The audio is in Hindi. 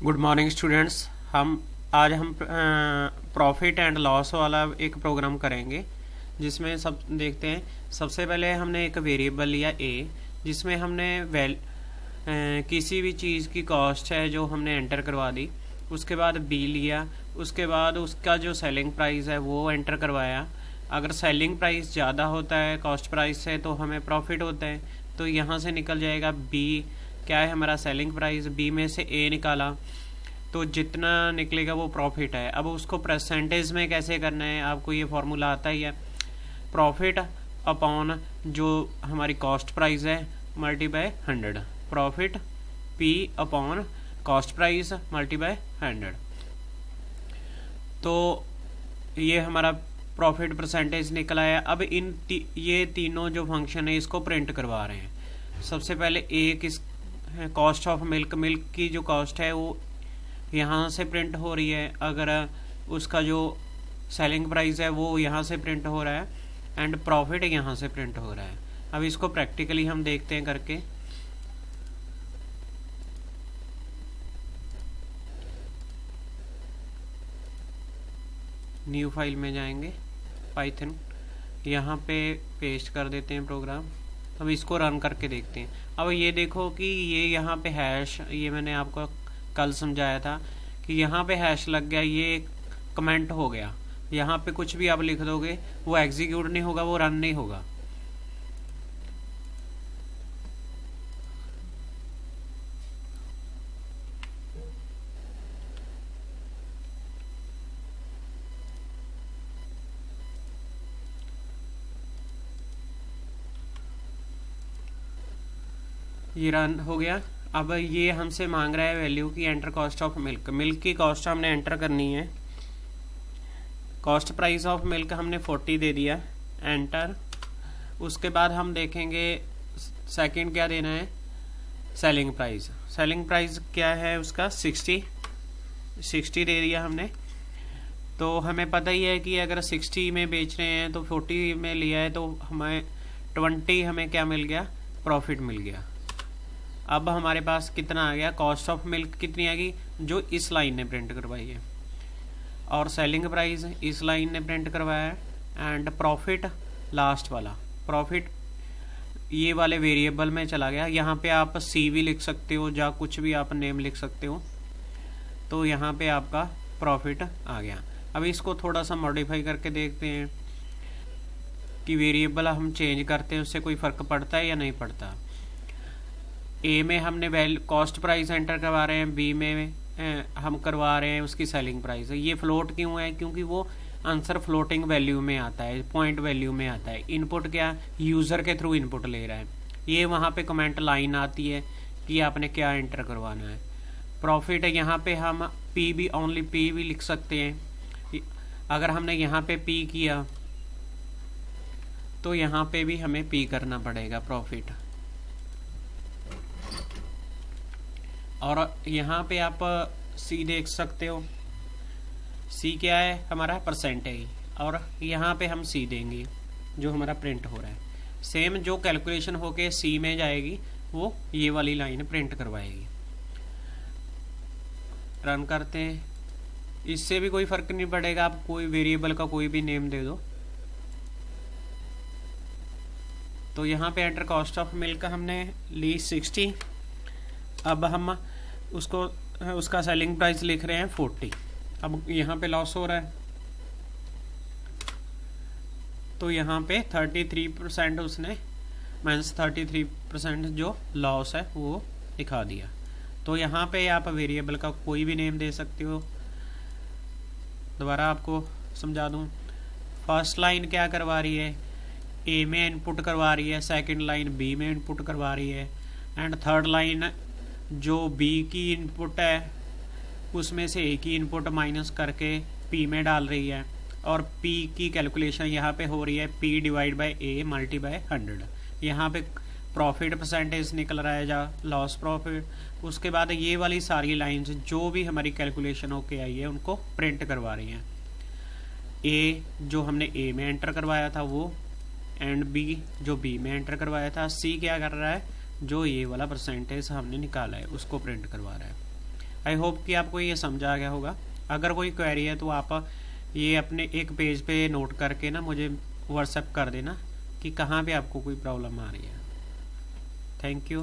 Good morning students. आज हम प्रॉफिट एंड लॉस वाला एक प्रोग्राम करेंगे जिसमें सब देखते हैं। सबसे पहले हमने एक वेरिएबल लिया ए, जिसमें हमने किसी भी चीज़ की कॉस्ट है जो हमने एंटर करवा दी। उसके बाद बी लिया, उसके बाद उसका जो सेलिंग प्राइस है वो एंटर करवाया। अगर सेलिंग प्राइस ज़्यादा होता है कॉस्ट प्राइस से तो हमें प्रॉफिट होता है, तो यहाँ से निकल जाएगा बी क्या है हमारा सेलिंग प्राइस, बी में से ए निकाला तो जितना निकलेगा वो प्रॉफिट है। अब उसको परसेंटेज में कैसे करना है, आपको ये फॉर्मूला आता ही है। प्रॉफिट अपॉन जो हमारी कॉस्ट प्राइस है multiply 100, profit P upon cost price multiply 100। तो ये हमारा प्रॉफिट परसेंटेज निकला है। अब ये तीनों जो फंक्शन है इसको प्रिंट करवा रहे हैं। सबसे पहले एक इस कॉस्ट ऑफ मिल्क की जो कॉस्ट है वो यहाँ से प्रिंट हो रही है, अगर उसका जो सेलिंग प्राइस है वो यहाँ से प्रिंट हो रहा है एंड प्रॉफिट यहाँ से प्रिंट हो रहा है। अब इसको प्रैक्टिकली हम देखते हैं करके। न्यू फाइल में जाएंगे, पाइथन, यहाँ पे पेस्ट कर देते हैं प्रोग्राम। अब इसको रन करके देखते हैं। अब ये देखो कि ये यहाँ पे हैश, ये मैंने आपको कल समझाया था कि यहाँ पे हैश लग गया, ये कमेंट हो गया। यहाँ पे कुछ भी आप लिख दोगे वो एग्जीक्यूट नहीं होगा, वो रन नहीं होगा। ये रन हो गया। अब ये हमसे मांग रहा है वैल्यू की enter cost of milk. Milk की कॉस्ट हमने एंटर करनी है। कॉस्ट प्राइस ऑफ मिल्क हमने 40 दे दिया, एंटर। उसके बाद हम देखेंगे सेकंड क्या देना है, सेलिंग प्राइस। सेलिंग प्राइस क्या है उसका 60 दे दिया हमने। तो हमें पता ही है कि अगर 60 में बेच रहे हैं तो 40 में लिया है तो हमें 20 हमें क्या मिल गया, प्रॉफिट मिल गया। अब हमारे पास कितना आ गया, कॉस्ट ऑफ मिल्क कितनी आ गई जो इस लाइन ने प्रिंट करवाई है, और सेलिंग प्राइस इस लाइन ने प्रिंट करवाया है, एंड प्रॉफिट लास्ट वाला प्रॉफिट ये वाले वेरिएबल में चला गया। यहाँ पे आप सी भी लिख सकते हो या कुछ भी आप नेम लिख सकते हो। तो यहाँ पे आपका प्रॉफिट आ गया। अब इसको थोड़ा सा मॉडिफाई करके देखते हैं कि वेरिएबल हम चेंज करते हैं उससे कोई फ़र्क पड़ता है या नहीं पड़ता। ए में हमने कॉस्ट प्राइस एंटर करवा रहे हैं, बी में हम करवा रहे हैं उसकी सेलिंग प्राइस। ये फ्लोट क्यों है, क्योंकि वो आंसर फ्लोटिंग वैल्यू में आता है, पॉइंट वैल्यू में आता है। इनपुट क्या यूज़र के थ्रू इनपुट ले रहा है। ये वहाँ पे कमेंट लाइन आती है कि आपने क्या एंटर करवाना है। प्रॉफिट है, यहाँ पे हम पी भी ओनली पी भी लिख सकते हैं। अगर हमने यहाँ पे पी किया तो यहाँ पे भी हमें पी करना पड़ेगा प्रॉफिट। और यहाँ पे आप सी देख सकते हो, सी क्या है हमारा परसेंटेज, और यहाँ पे हम सी देंगे जो हमारा प्रिंट हो रहा है। सेम जो कैलकुलेशन होके सी में जाएगी वो ये वाली लाइन प्रिंट करवाएगी। रन करते हैं, इससे भी कोई फर्क नहीं पड़ेगा, आप कोई वेरिएबल का कोई भी नेम दे दो। तो यहाँ पे एंटर कॉस्ट ऑफ मिल्क हमने ली 60। अब हम उसका सेलिंग प्राइस लिख रहे हैं 40। अब यहाँ पे लॉस हो रहा है तो यहाँ पे 33% उसने -33% जो लॉस है वो दिखा दिया। तो यहाँ पे आप वेरिएबल का कोई भी नेम दे सकते हो। दोबारा आपको समझा दूँ, फर्स्ट लाइन क्या करवा रही है, ए में इनपुट करवा रही है, सेकंड लाइन बी में इनपुट करवा रही है, एंड थर्ड लाइन जो बी की इनपुट है उसमें से ए की इनपुट माइनस करके पी में डाल रही है, और पी की कैलकुलेशन यहाँ पे हो रही है P divide by A multiply 100। यहाँ पे प्रॉफिट परसेंटेज निकल रहा है या लॉस प्रॉफिट। उसके बाद ये वाली सारी लाइंस जो भी हमारी कैलकुलेशन होके आई है उनको प्रिंट करवा रही हैं। ए जो हमने ए में एंटर करवाया था वो, एंड बी जो बी में एंटर करवाया था। सी क्या कर रहा है, जो ये वाला परसेंटेज हमने निकाला है उसको प्रिंट करवा रहा है। आई होप कि आपको ये समझ आ गया होगा। अगर कोई क्वेरी है तो आप ये अपने एक पेज पे नोट करके ना मुझे व्हाट्सएप कर देना कि कहाँ पे आपको कोई प्रॉब्लम आ रही है। Thank you.